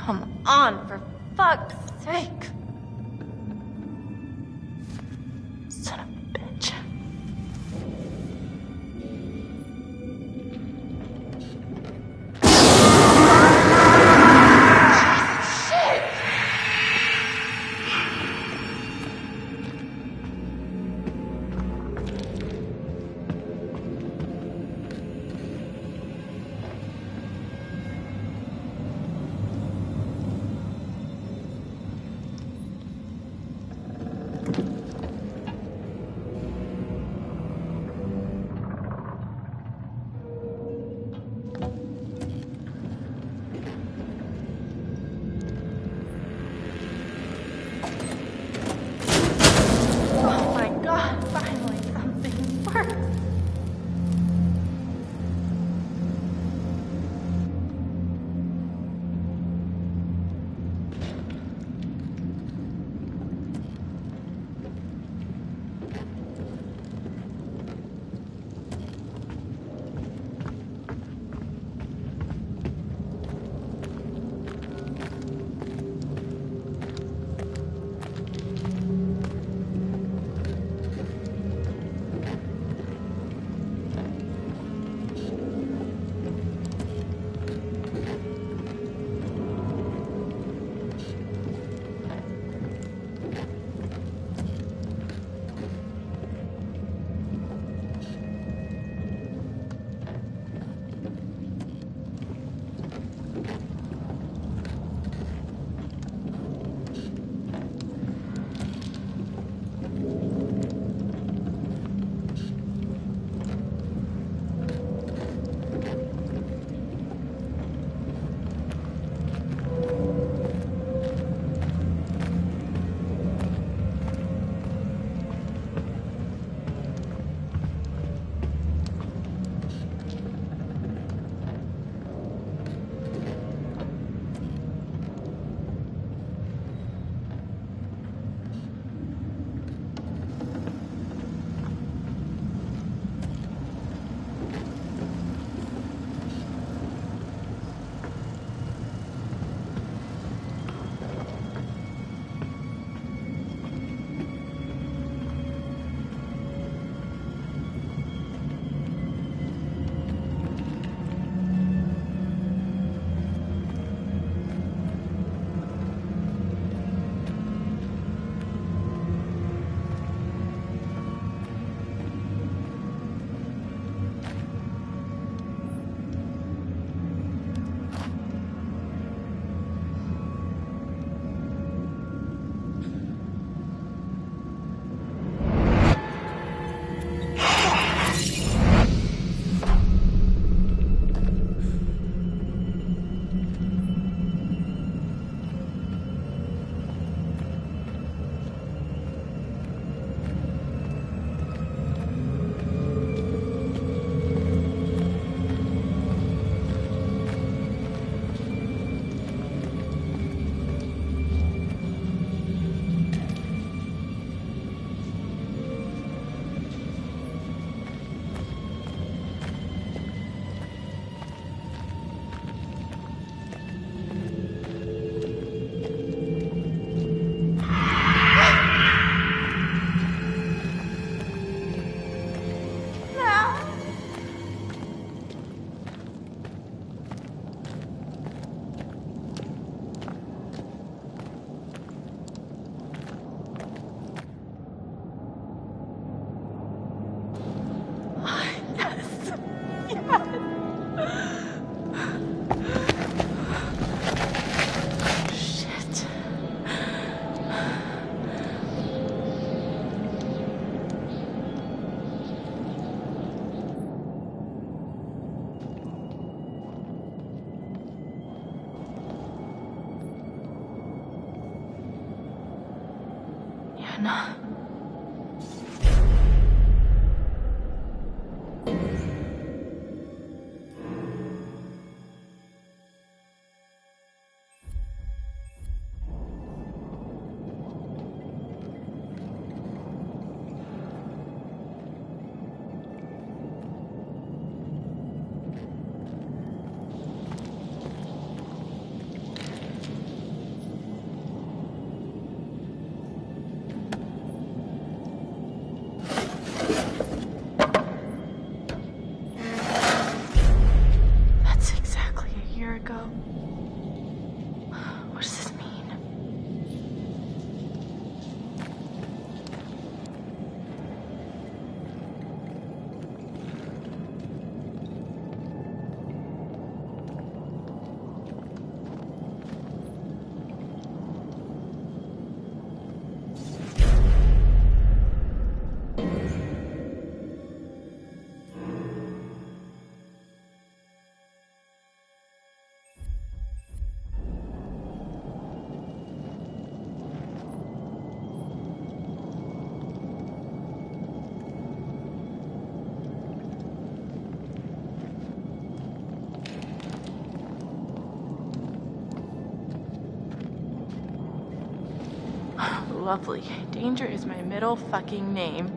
Come on, for fuck's sake. Son of a bitch. again. What does this mean? Lovely. Danger is my middle fucking name.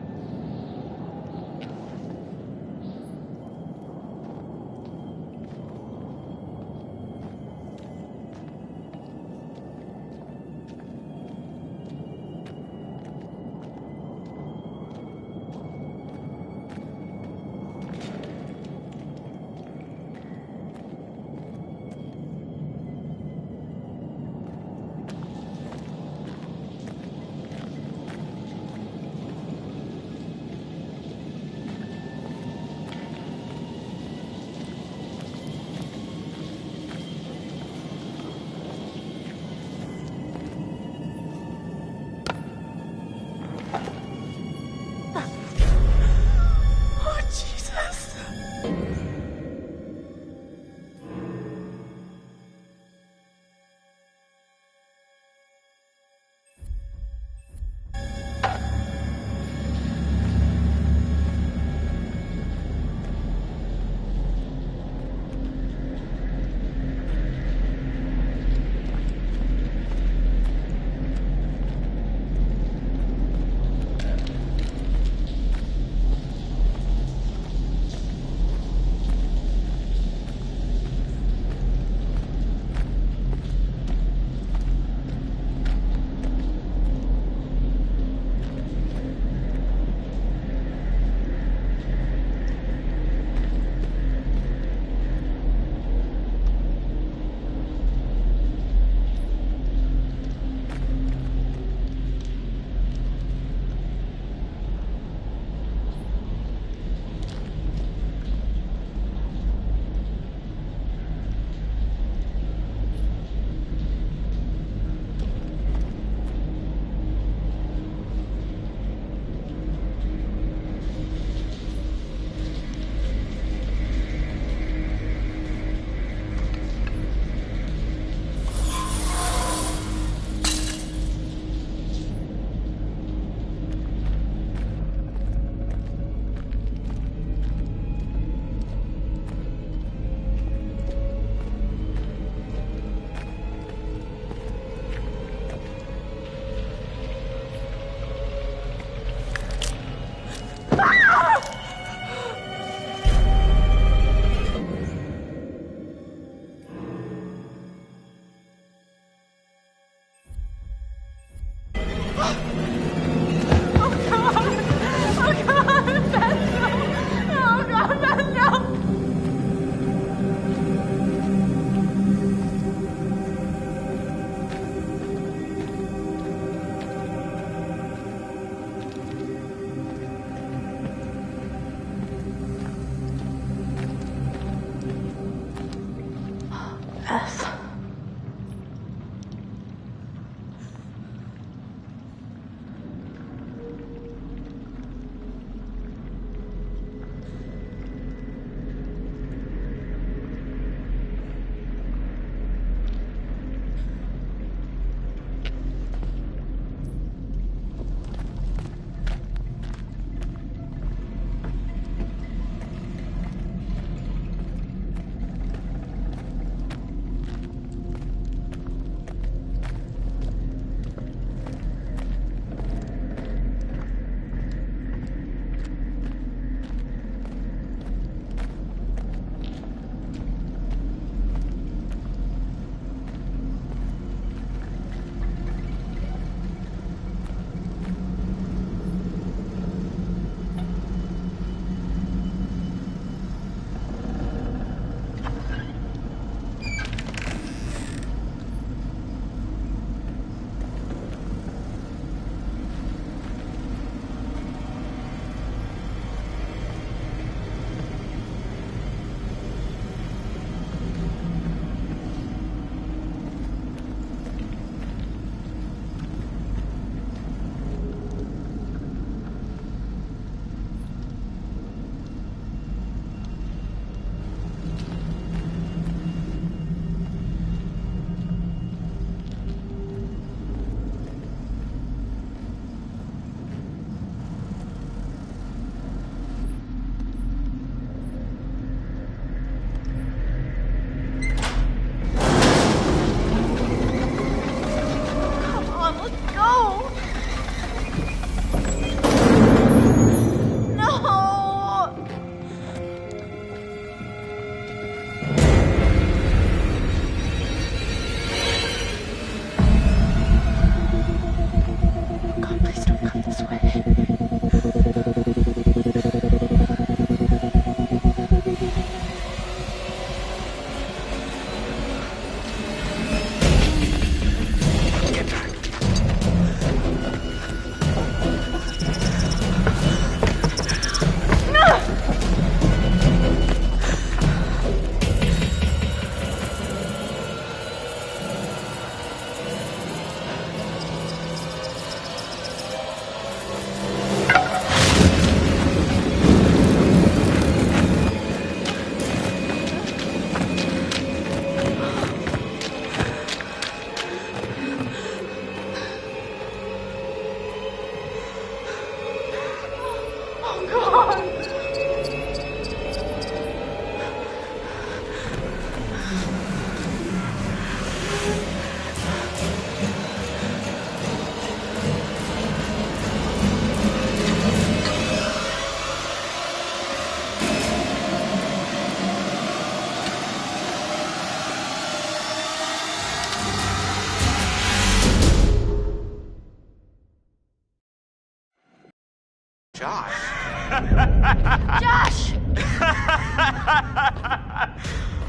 Josh!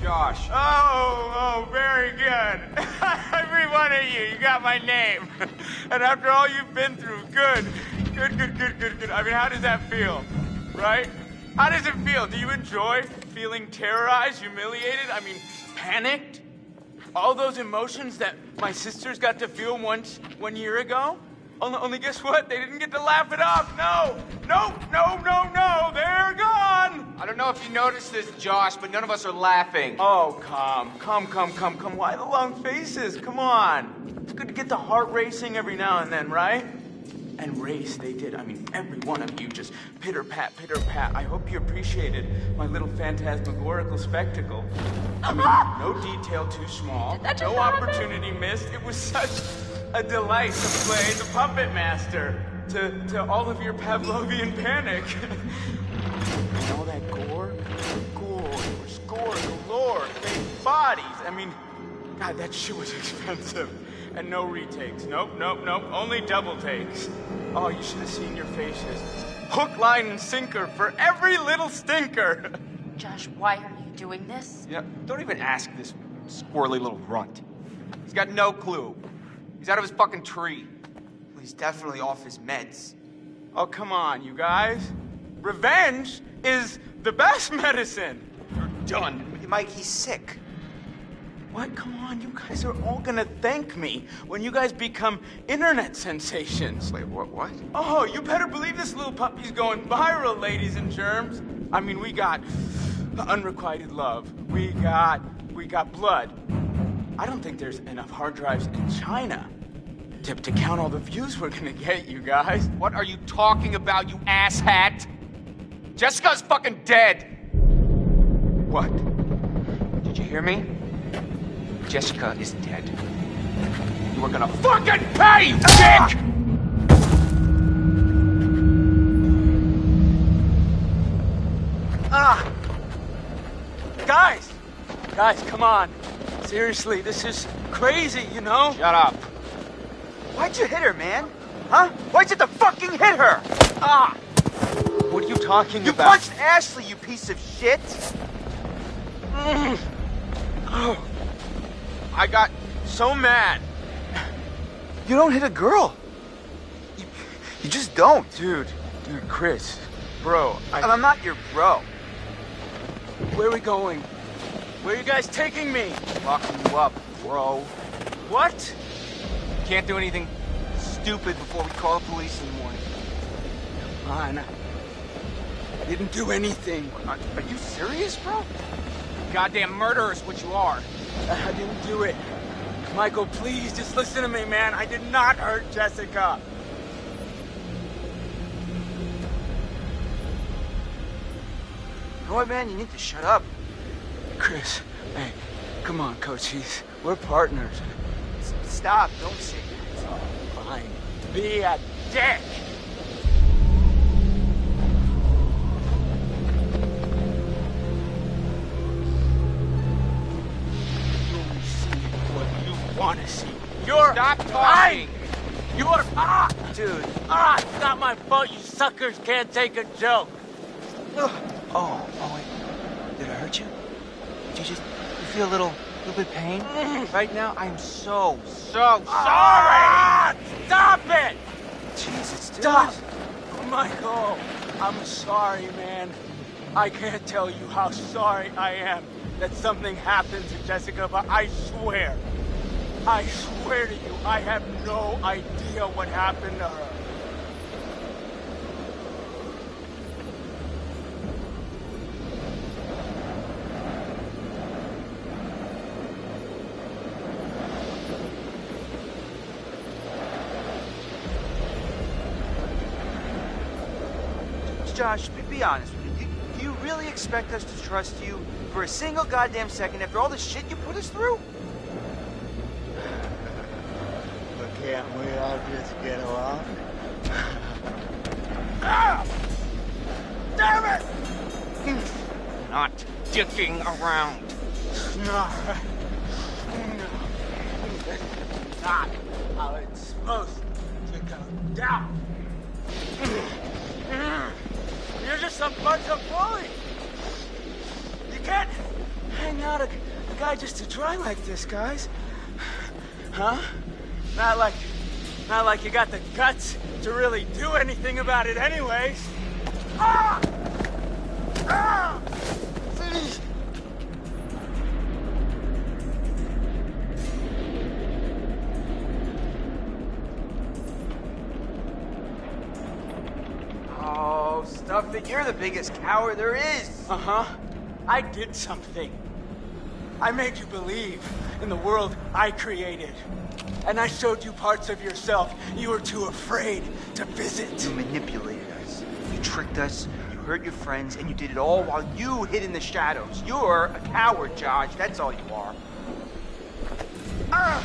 Josh. Oh, very good. Every one of you got my name. And after all you've been through, good. I mean, how does that feel, right? How does it feel? Do you enjoy feeling terrorized, humiliated? I mean, panicked? All those emotions that my sisters got to feel 1 year ago? Only guess what? They didn't get to laugh it off. No, they're gone. I don't know if you noticed this, Josh, but none of us are laughing. Oh, come. Why the long faces? Come on. It's good to get the heart racing every now and then, right? And race, they did. I mean, every one of you just pitter-pat, pitter-pat. I hope you appreciated my little phantasmagorical spectacle. I mean, no detail too small, no opportunity missed. It was such a delight to play the puppet master to all of your Pavlovian panic. And all that gore, there was gore galore, fake bodies. I mean, God, that shit was expensive. And no retakes. Nope. Only double takes. Oh, you should have seen your faces. Hook, line, and sinker for every little stinker. Josh, why are you doing this? Yeah, don't even ask this squirrely little runt. He's got no clue. He's out of his fucking tree. Well, he's definitely off his meds. Oh, come on, you guys. Revenge is the best medicine. You're done. Mike, he's sick. What? Come on, you guys are all gonna thank me when you guys become internet sensations. Wait, what? Oh, you better believe this little puppy's going viral, ladies and germs. I mean, we got unrequited love. We got blood. I don't think there's enough hard drives in China to count all the views we're gonna get, you guys. What are you talking about, you asshat? Jessica's fucking dead. What? Did you hear me? Jessica is dead. You are gonna fucking pay, you dick! Guys, come on. Seriously, this is crazy, you know? Shut up. Why'd you hit her, man? Huh? Why'd you have to fucking hit her? What are you talking You about? punched Ashley, you piece of shit! Oh, I got so mad. You don't hit a girl. You just don't. Dude, Chris, bro, And I'm not your bro. Where are we going? Where are you guys taking me? Locking you up, bro. What? Can't do anything stupid before we call the police in the morning. Come on. I didn't do anything. Are you serious, bro? Goddamn murderer is what you are. I didn't do it. Michael, please, just listen to me, man. I did not hurt Jessica. You know what, man? You need to shut up. Chris, hey, come on, Coach. We're partners. Stop. Don't say that. Oh, fine. Be a dick. You see what you want to see. You're Stop talking. lying. You're Dude. It's not my fault. You suckers can't take a joke. Oh, wait. Did I hurt you? Did you feel a little bit of pain? Right now, I'm so sorry. Stop it! Jesus, dude. Stop! Michael, I'm sorry, man. I can't tell you how sorry I am that something happened to Jessica, but I swear to you, I have no idea what happened to her. Josh, be honest with me. Do you really expect us to trust you for a single goddamn second after all the shit you put us through? But can't we all just get along? Damn it! Not dicking around. No. That's not how it's supposed to go down. You're just a bunch of bullies. You can't hang out a guy just to try like this, guys. Huh? Not like you got the guts to really do anything about it anyways. Ah! Ah! Oh, stuff that you're the biggest coward there is. Uh-huh. I did something. I made you believe in the world I created. And I showed you parts of yourself you were too afraid to visit. You manipulated us. You tricked us. You hurt your friends, and you did it all while you hid in the shadows. You're a coward, Josh. That's all you are. Ah!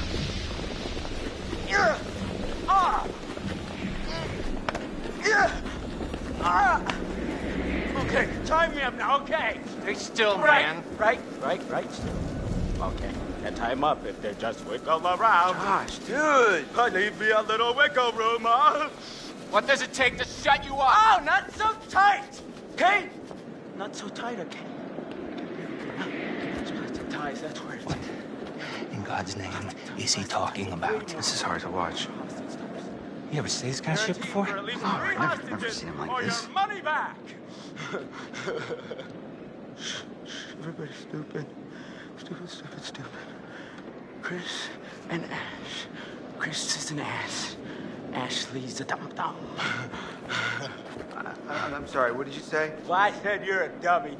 Yeah! Ah! Yeah! Ah! Okay, tie me up now, okay? Stay still, Right, man. right, still. Okay, and tie him up if they just wiggle around. Josh, dude! Leave me a little wiggle room, huh? What does it take to shut you up? Oh, not so tight, okay? Not so tight, okay? The ties, that's where it's... What in God's name is he talking about? This is hard to watch. You ever see this kind of shit before? For at least Oh, three I've never hostages seen him like or this. your money back. Everybody's stupid. Stupid. Chris and Ash. Chris is an ass. Ashley's a dum-dum. I'm sorry, what did you say? Well, I said you're a dummy.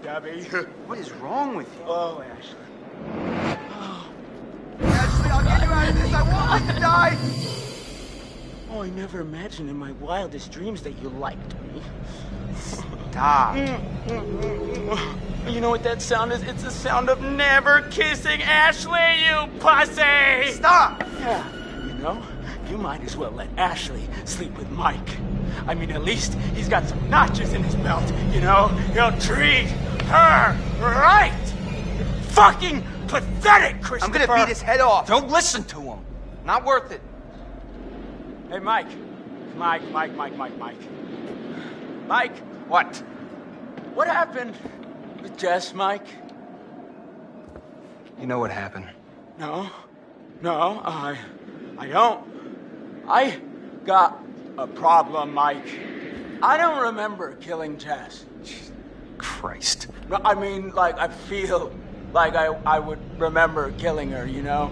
What is wrong with you? Oh, Ashley. Ashley, I'll get you out of this. I won't let you die. Oh, I never imagined in my wildest dreams that you liked me. Stop. You know what that sound is? It's the sound of never kissing Ashley, you pussy! Stop! Yeah, you know, you might as well let Ashley sleep with Mike. I mean, at least he's got some notches in his belt, you know? He'll treat her right! Fucking pathetic, Christopher! I'm gonna beat his head off. Don't listen to him. Not worth it. Hey, Mike. Mike. What? What happened with Jess, Mike? You know what happened. No, I don't. I got a problem, Mike. I don't remember killing Jess. Christ. No, I mean, like, I feel like I would remember killing her, you know?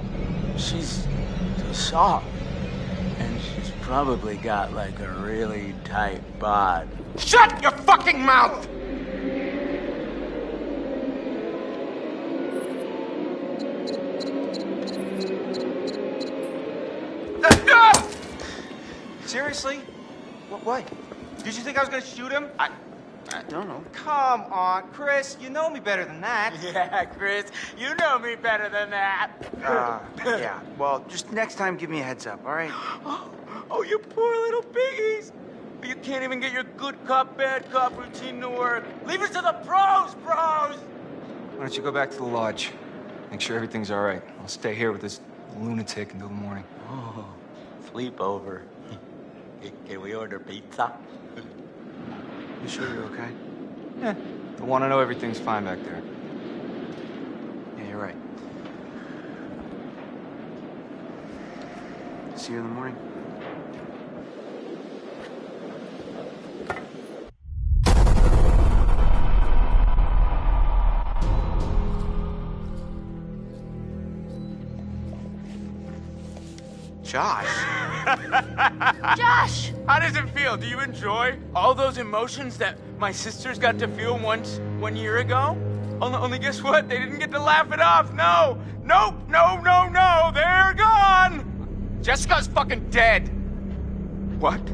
She's so soft. And she's probably got, like, a really tight bod. Shut your fucking mouth! Seriously? What? Did you think I was gonna shoot him? I don't know. Come on, Chris. You know me better than that. Yeah, Chris, you know me better than that. Yeah. Well, just next time give me a heads up, all right? Oh, you poor little piggies. You can't even get your good cop, bad cop routine to work. Leave it to the pros, bros! Why don't you go back to the lodge? Make sure everything's all right. I'll stay here with this lunatic until the morning. Oh, sleepover. Can we order pizza? You sure you're okay? Yeah. I want to know everything's fine back there. Yeah, you're right. See you in the morning. Josh. Josh! How does it feel? Do you enjoy all those emotions that my sisters got to feel 1 year ago? Only guess what? They didn't get to laugh it off. No! Nope! No! They're gone! Jessica's fucking dead. What?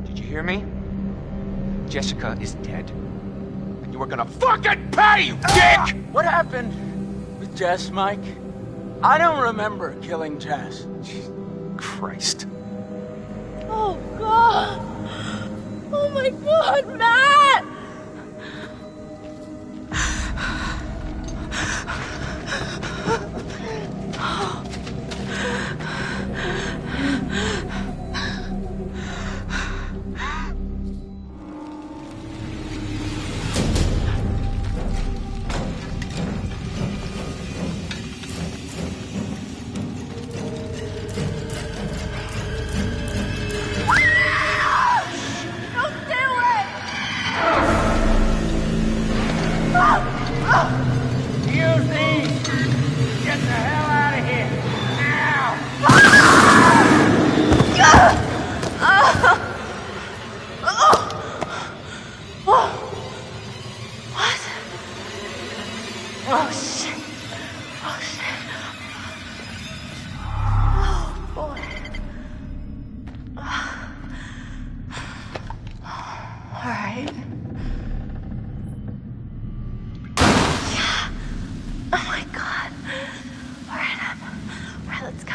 Did you hear me? Jessica is dead. And you were gonna fucking pay, you dick! What happened with Jess, Mike? I don't remember killing Jess. Christ. Oh, God. Oh, my God, Matt! Oh, shit. Oh, shit. Oh, boy. All right. Yeah. Oh, my God. All right, All right, let's go.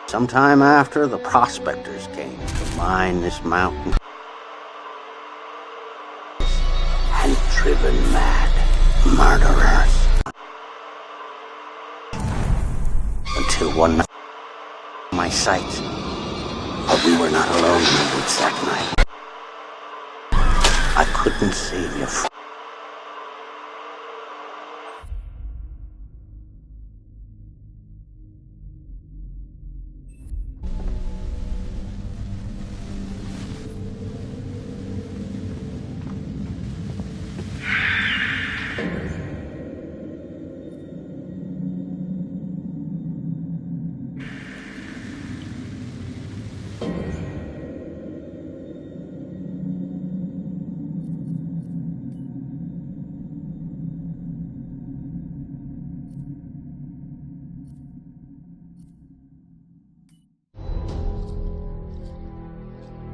Sometime after, the prospectors came to mine this mountain, and driven mad murderers. Until one night, my sight, but we were not alone in the woods that night. I couldn't save you.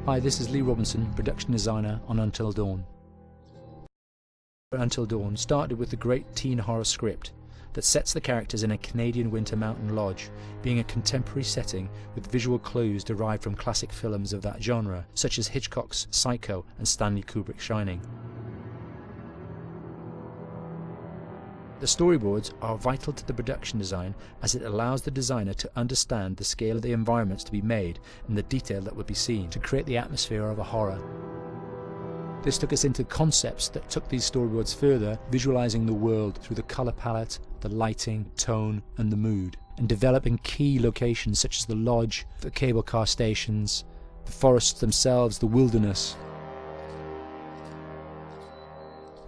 Hi, this is Lee Robinson, production designer on Until Dawn. Until Dawn started with the great teen horror script that sets the characters in a Canadian winter mountain lodge, being a contemporary setting with visual clues derived from classic films of that genre, such as Hitchcock's Psycho and Stanley Kubrick's Shining. The storyboards are vital to the production design, as it allows the designer to understand the scale of the environments to be made and the detail that would be seen to create the atmosphere of a horror. This took us into concepts that took these storyboards further, visualizing the world through the color palette, the lighting, tone and the mood, and developing key locations such as the lodge, the cable car stations, the forests themselves, the wilderness.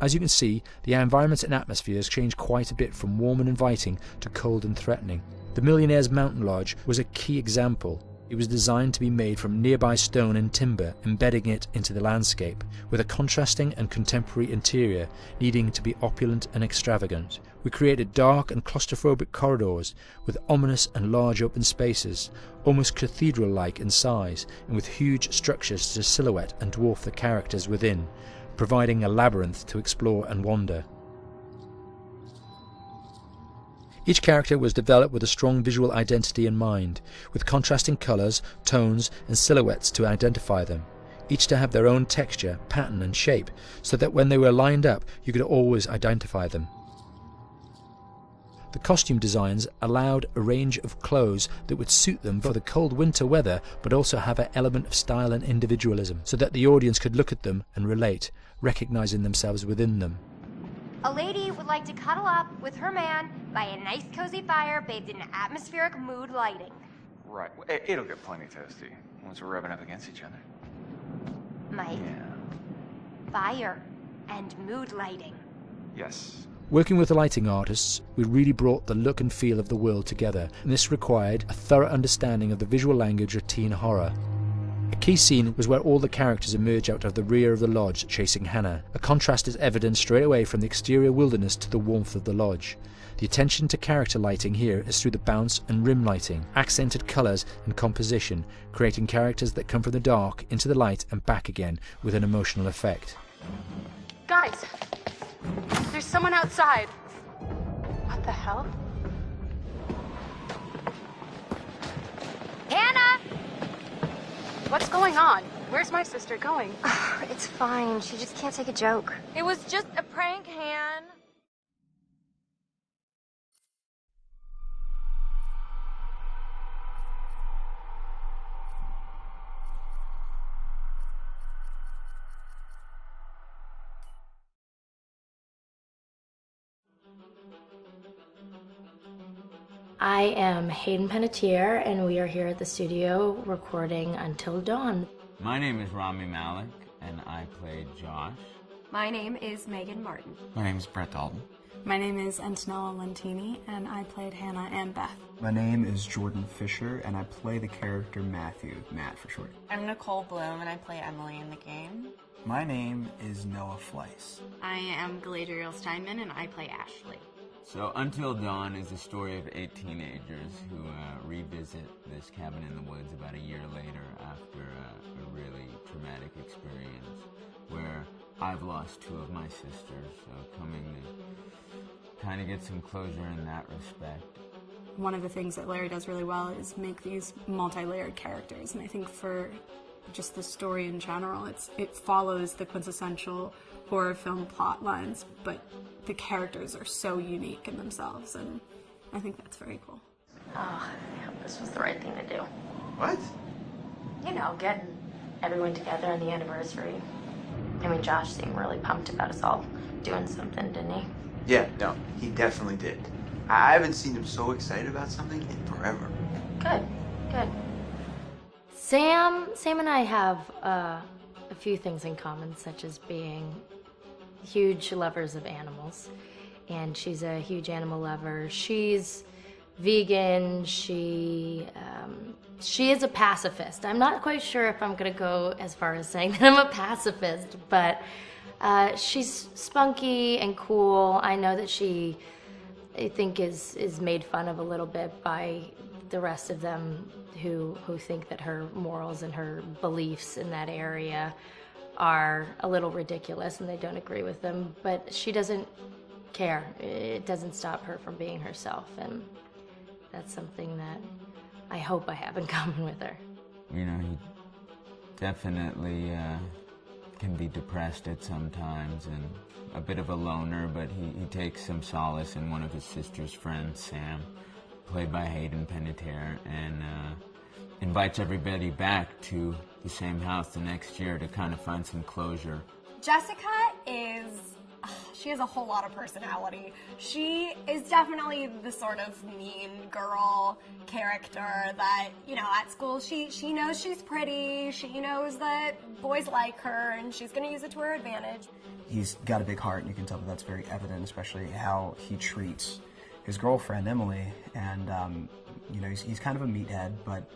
As you can see, the environments and atmospheres change quite a bit from warm and inviting to cold and threatening. The Millionaire's Mountain Lodge was a key example. It was designed to be made from nearby stone and timber, embedding it into the landscape, with a contrasting and contemporary interior needing to be opulent and extravagant. We created dark and claustrophobic corridors with ominous and large open spaces, almost cathedral-like in size, and with huge structures to silhouette and dwarf the characters within, providing a labyrinth to explore and wander. Each character was developed with a strong visual identity in mind, with contrasting colours, tones and silhouettes to identify them, each to have their own texture, pattern and shape, so that when they were lined up you could always identify them. The costume designs allowed a range of clothes that would suit them for the cold winter weather, but also have an element of style and individualism, so that the audience could look at them and relate, recognizing themselves within them. A lady would like to cuddle up with her man by a nice cozy fire bathed in atmospheric mood lighting. Right. It'll get plenty toasty once we're rubbing up against each other. Mike. Yeah. Fire and mood lighting. Yes. Working with the lighting artists, we really brought the look and feel of the world together, and this required a thorough understanding of the visual language of teen horror. A key scene was where all the characters emerge out of the rear of the lodge chasing Hannah. A contrast is evident straight away from the exterior wilderness to the warmth of the lodge. The attention to character lighting here is through the bounce and rim lighting, accented colours and composition, creating characters that come from the dark into the light and back again with an emotional effect. Guys, there's someone outside. What the hell? Hannah! What's going on? Where's my sister going? It's fine. She just can't take a joke. It was just a prank, Han. I am Hayden Panettiere, and we are here at the studio recording Until Dawn. My name is Rami Malek, and I play Josh. My name is Megan Martin. My name is Brett Dalton. My name is Antonella Lentini, and I played Hannah and Beth. My name is Jordan Fisher, and I play the character Matthew, Matt for short. I'm Nicole Bloom, and I play Emily in the game. My name is Noah Fleiss. I am Galadriel Steinman, and I play Ashley. So Until Dawn is the story of 8 teenagers who revisit this cabin in the woods about a year later after a really traumatic experience where I've lost 2 of my sisters, so coming to kind of get some closure in that respect. One of the things that Larry does really well is make these multi-layered characters, and I think for just the story in general, it follows the quintessential horror film plot lines, but the characters are so unique in themselves, and I think that's very cool. Oh, yeah, this was the right thing to do. What? You know, getting everyone together on the anniversary. I mean, Josh seemed really pumped about us all doing something, didn't he? Yeah, no, he definitely did. I haven't seen him so excited about something in forever. Good, good. Sam and I have a few things in common, such as being huge lovers of animals, and she's a huge animal lover. She's vegan. She is a pacifist. I'm not quite sure if I'm gonna go as far as saying that I'm a pacifist, but she's spunky and cool. I know that she, I think, is made fun of a little bit by the rest of them who think that her morals and her beliefs in that area are a little ridiculous and they don't agree with them, but she doesn't care. It doesn't stop her from being herself, and that's something that I hope I have in common with her. You know, he definitely can be depressed at some times and a bit of a loner, but he takes some solace in one of his sister's friends, Sam, played by Hayden Panettiere, and invites everybody back to the same house the next year to kind of find some closure. Jessica she has a whole lot of personality. She is definitely the sort of mean girl character that, you know, at school she knows she's pretty, she knows that boys like her, and she's going to use it to her advantage. He's got a big heart, and you can tell that that's very evident, especially how he treats his girlfriend, Emily, and, you know, he's kind of a meathead, but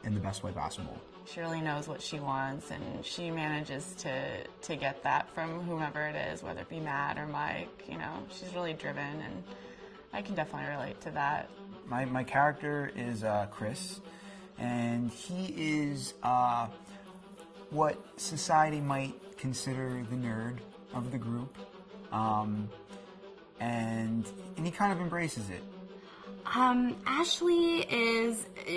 in the best way possible. She really knows what she wants, and she manages to get that from whomever it is, whether it be Matt or Mike. You know, she's really driven, and I can definitely relate to that. My character is Chris, and he is what society might consider the nerd of the group, and he kind of embraces it. Ashley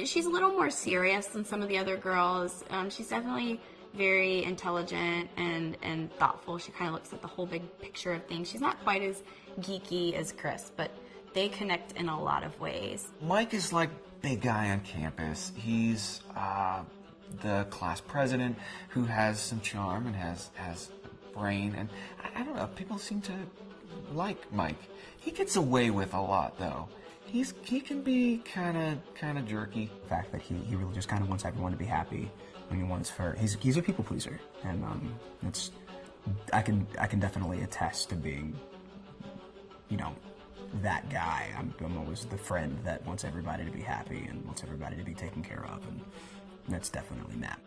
she's a little more serious than some of the other girls. She's definitely very intelligent and thoughtful. She kind of looks at the whole big picture of things. She's not quite as geeky as Chris, but they connect in a lot of ways. Mike is like big guy on campus. He's the class president who has some charm and has brain, and I don't know, people seem to like Mike. He gets away with a lot, though. He can be kind of jerky. The fact that he really just kind of wants everyone to be happy. When he wants he's a people pleaser, and I can definitely attest to being, you know, that guy. I'm always the friend that wants everybody to be happy and wants everybody to be taken care of, and that's definitely Matt.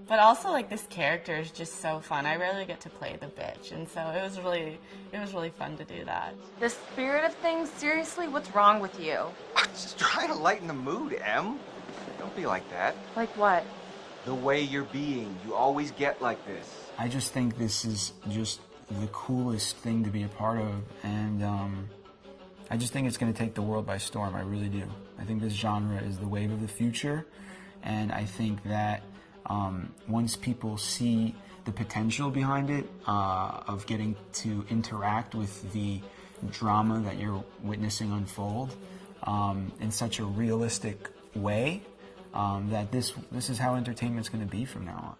But also, like, this character is just so fun. I rarely get to play the bitch, and so it was really fun to do that. The spirit of things, seriously, what's wrong with you? I'm just trying to lighten the mood, Em. Don't be like that. Like what? The way you're being. You always get like this. I just think this is just the coolest thing to be a part of, and I just think it's going to take the world by storm. I really do. I think this genre is the wave of the future, and I think that once people see the potential behind it, of getting to interact with the drama that you're witnessing unfold in such a realistic way, that this is how entertainment's going to be from now on.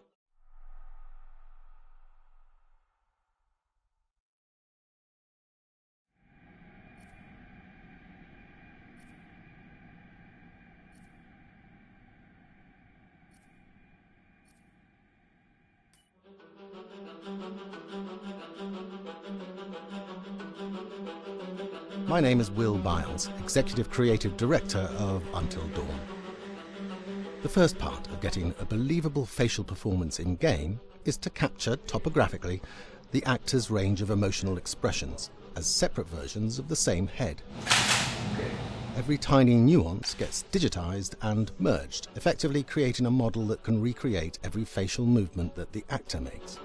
My name is Will Biles, Executive Creative Director of Until Dawn. The first part of getting a believable facial performance in-game is to capture, topographically, the actor's range of emotional expressions as separate versions of the same head. Every tiny nuance gets digitized and merged, effectively creating a model that can recreate every facial movement that the actor makes.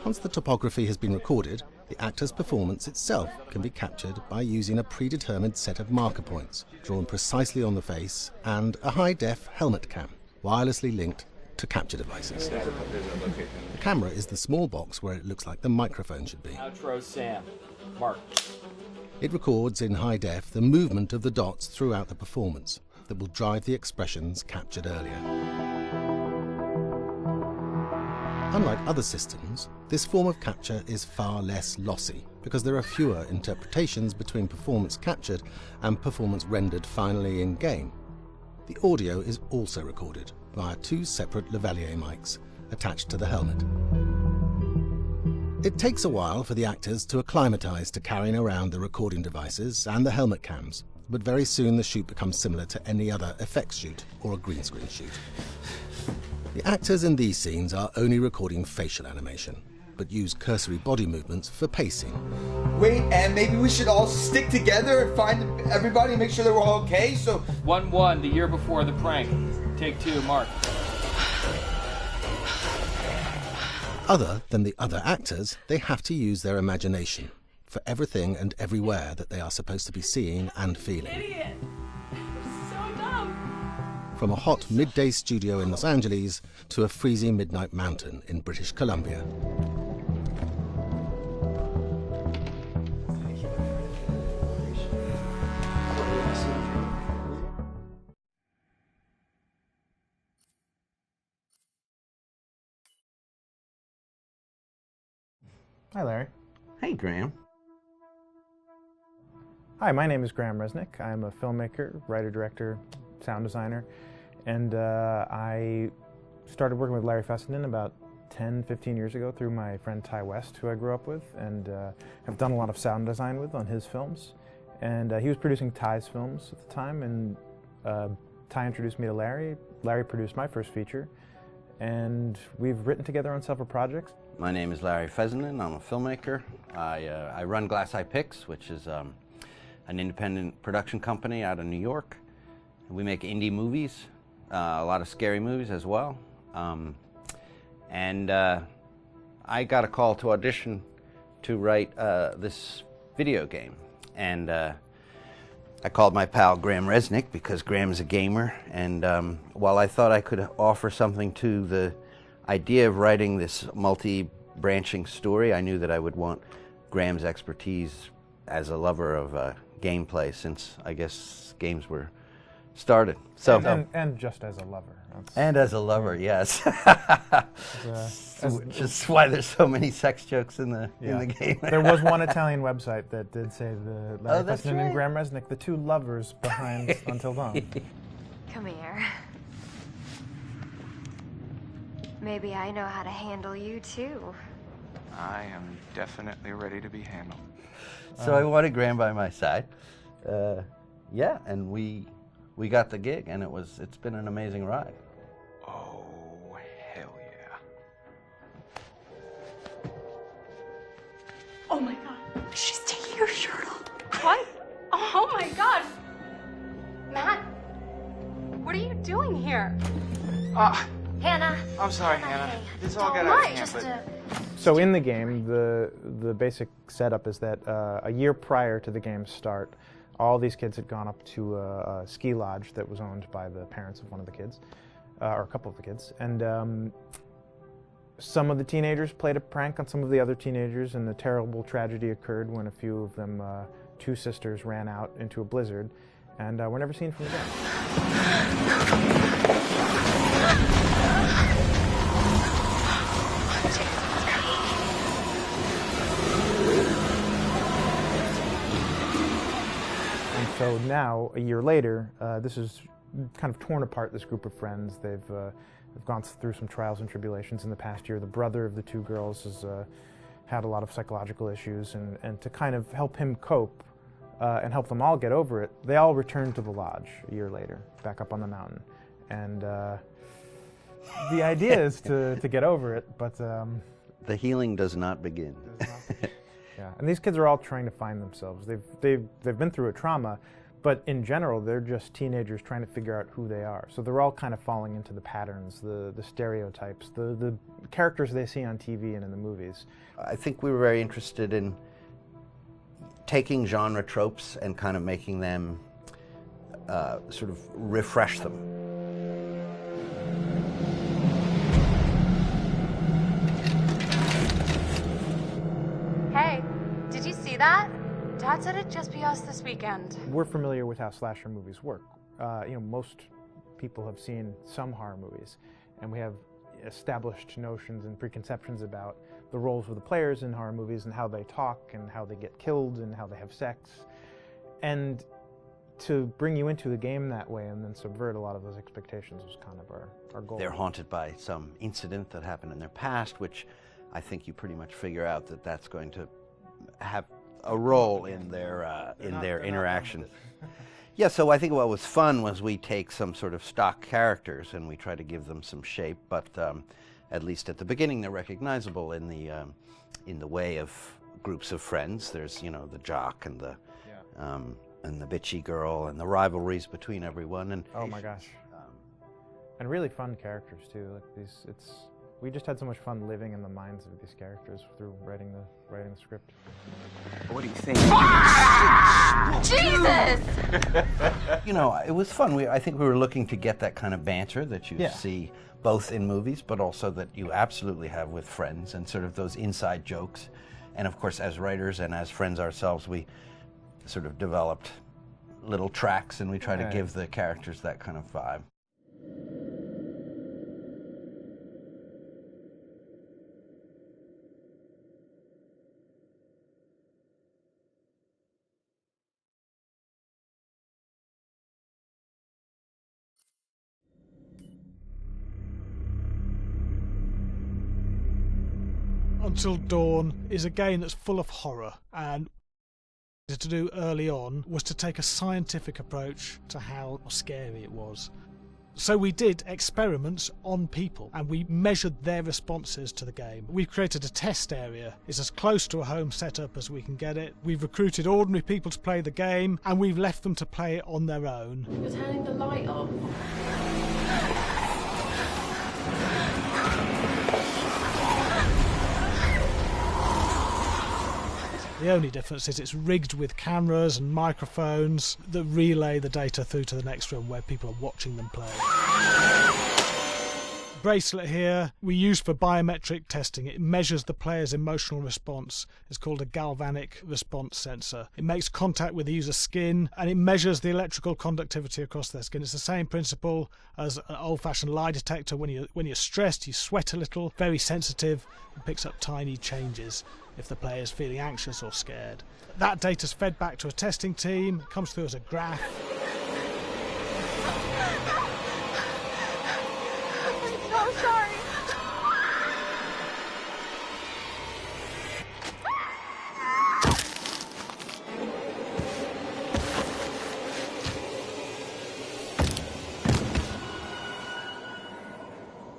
Once the topography has been recorded, the actor's performance itself can be captured by using a predetermined set of marker points, drawn precisely on the face, and a high-def helmet cam, wirelessly linked to capture devices. The camera is the small box where it looks like the microphone should be. Outro Sam. Mark. It records in high def the movement of the dots throughout the performance that will drive the expressions captured earlier. Unlike other systems, this form of capture is far less lossy because there are fewer interpretations between performance captured and performance rendered finally in-game. The audio is also recorded via two separate lavalier mics attached to the helmet. It takes a while for the actors to acclimatise to carrying around the recording devices and the helmet cams, but very soon the shoot becomes similar to any other effects shoot or a green screen shoot. The actors in these scenes are only recording facial animation. but use cursory body movements for pacing. Wait, and maybe we should all stick together and find everybody and make sure that we're all okay, so... 1-1, the year before the prank. Take 2, Mark. Other than the other actors, they have to use their imagination for everything and everywhere that they are supposed to be seeing and feeling. Idiot! So dumb! From a hot midday studio in Los Angeles to a freezing midnight mountain in British Columbia. Hi, Larry. Hey, Graham. Hi, my name is Graham Resnick. I'm a filmmaker, writer, director, sound designer, and I started working with Larry Fessenden about 10, 15 years ago through my friend Ty West, who I grew up with, and have done a lot of sound design with on his films. And he was producing Ty's films at the time, and Ty introduced me to Larry. Larry produced my first feature, and we've written together on several projects. My name is Larry Fessenden. I'm a filmmaker. I run Glass Eye Pix, which is an independent production company out of New York. We make indie movies, a lot of scary movies as well. And I got a call to audition to write this video game. And I called my pal Graham Resnick because Graham is a gamer. And while I thought I could offer something to the idea of writing this multi-branching story, I knew that I would want Graham's expertise as a lover of gameplay, since I guess games were started. So and just as a lover. And as a lover, yes. Which is why there's so many sex jokes in the game. There was one Italian website that did say the Larry that's Fessenden and right. Graham Resnick, the two lovers behind Until Dawn. Come here. Maybe I know how to handle you too. I am definitely ready to be handled. So I wanted Graham by my side. Yeah, and we got the gig, and it's been an amazing ride. Oh, hell yeah. Oh my god. She's taking her shirt off. What? Oh my god. Matt, what are you doing here? Hannah. I'm sorry, Hannah. This all got out of hand, but... So in the game, the basic setup is that a year prior to the game's start, all these kids had gone up to a ski lodge that was owned by the parents of one of the kids, or a couple of the kids, and some of the teenagers played a prank on some of the other teenagers, and a terrible tragedy occurred when a few of them, two sisters, ran out into a blizzard, and were never seen from again. So now, a year later, this is kind of torn apart, this group of friends. They've gone through some trials and tribulations in the past year. The brother of the two girls has had a lot of psychological issues, and to kind of help him cope and help them all get over it, they all returned to the lodge a year later, back up on the mountain. And the idea is to get over it, but... the healing does not begin. Yeah, and these kids are all trying to find themselves. They've been through a trauma, but in general, they're just teenagers trying to figure out who they are. So they're all kind of falling into the patterns, the stereotypes, the characters they see on TV and in the movies. I think we were very interested in taking genre tropes and kind of making them sort of refresh them. Hey, did you see that? Dad said it'd just be us this weekend. We're familiar with how slasher movies work. Most people have seen some horror movies, and we have established notions and preconceptions about the roles of the players in horror movies and how they talk and how they get killed and how they have sex. And to bring you into the game that way and then subvert a lot of those expectations was kind of our goal. They're haunted by some incident that happened in their past, which I think you pretty much figure out that that's going to have a role in their interaction. Yeah, so I think what was fun was we take some sort of stock characters and we try to give them some shape, but at least at the beginning, they're recognizable in the way of groups of friends. There's, you know, the jock and the bitchy girl and the rivalries between everyone. And oh my gosh, and really fun characters too. Like we just had so much fun living in the minds of these characters through writing the script. What do you think? Jesus! You know, it was fun. I think we were looking to get that kind of banter that you see both in movies, but also that you absolutely have with friends, and sort of those inside jokes. And of course, as writers and as friends ourselves, we sort of developed little tracks, and we try to give the characters that kind of vibe. Until Dawn is a game that's full of horror, and what to do early on was to take a scientific approach to how scary it was. So we did experiments on people, and we measured their responses to the game. We've created a test area. It's as close to a home setup as we can get it. We've recruited ordinary people to play the game, and we've left them to play it on their own. You're turning the light off. The only difference is it's rigged with cameras and microphones that relay the data through to the next room where people are watching them play. Bracelet here we use for biometric testing. It measures the player's emotional response. It's called a galvanic response sensor. It makes contact with the user's skin, and it measures the electrical conductivity across their skin. It's the same principle as an old-fashioned lie detector. When you're stressed, you sweat a little. Very sensitive. It picks up tiny changes if the player is feeling anxious or scared. That data's fed back to a testing team. It comes through as a graph. I'm so sorry.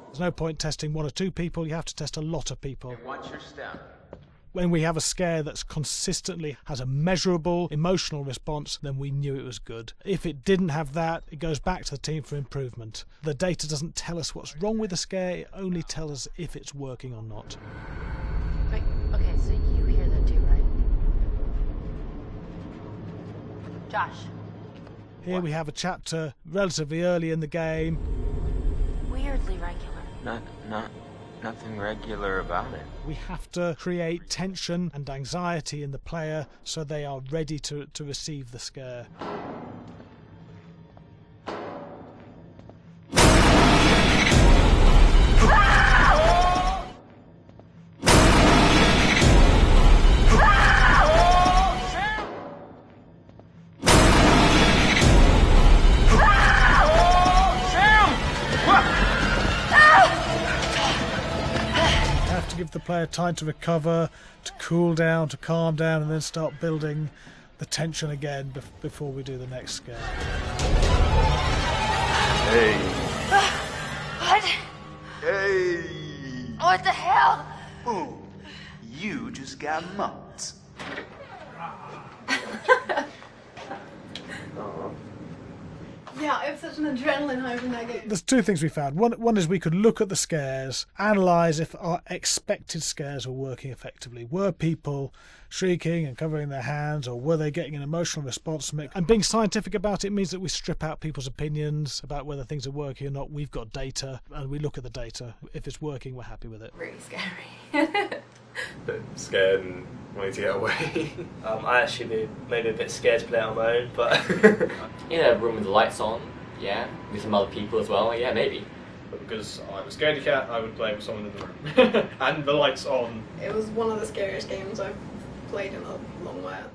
There's no point testing one or two people. You have to test a lot of people. Hey, watch your step. When we have a scare that's consistently has a measurable emotional response, then we knew it was good. If it didn't have that, it goes back to the team for improvement. The data doesn't tell us what's wrong with the scare, it only tells us if it's working or not. Wait, okay, so you hear that too, right? Josh. Here we have a chapter relatively early in the game. Weirdly regular. Nothing regular about it. We have to create tension and anxiety in the player so they are ready to receive the scare. Give the player time to recover, to cool down, to calm down, and then start building the tension again before we do the next scare. Hey. What? Hey. What the hell? Ooh, you just got mugged. Yeah, I have such an adrenaline high from that game. There's two things we found. One is we could look at the scares, analyse if our expected scares were working effectively. Were people shrieking and covering their hands, or were they getting an emotional response from it? And being scientific about it means that we strip out people's opinions about whether things are working or not. We've got data, and we look at the data. If it's working, we're happy with it. Really scary. Bit scared and wanting to get away. I actually be maybe a bit scared to play on my own, but in a room with the lights on, yeah, with some other people as well, yeah, maybe. But because I'm a scaredy cat, I would play with someone in the room. And the lights on. It was one of the scariest games I've played in a long while.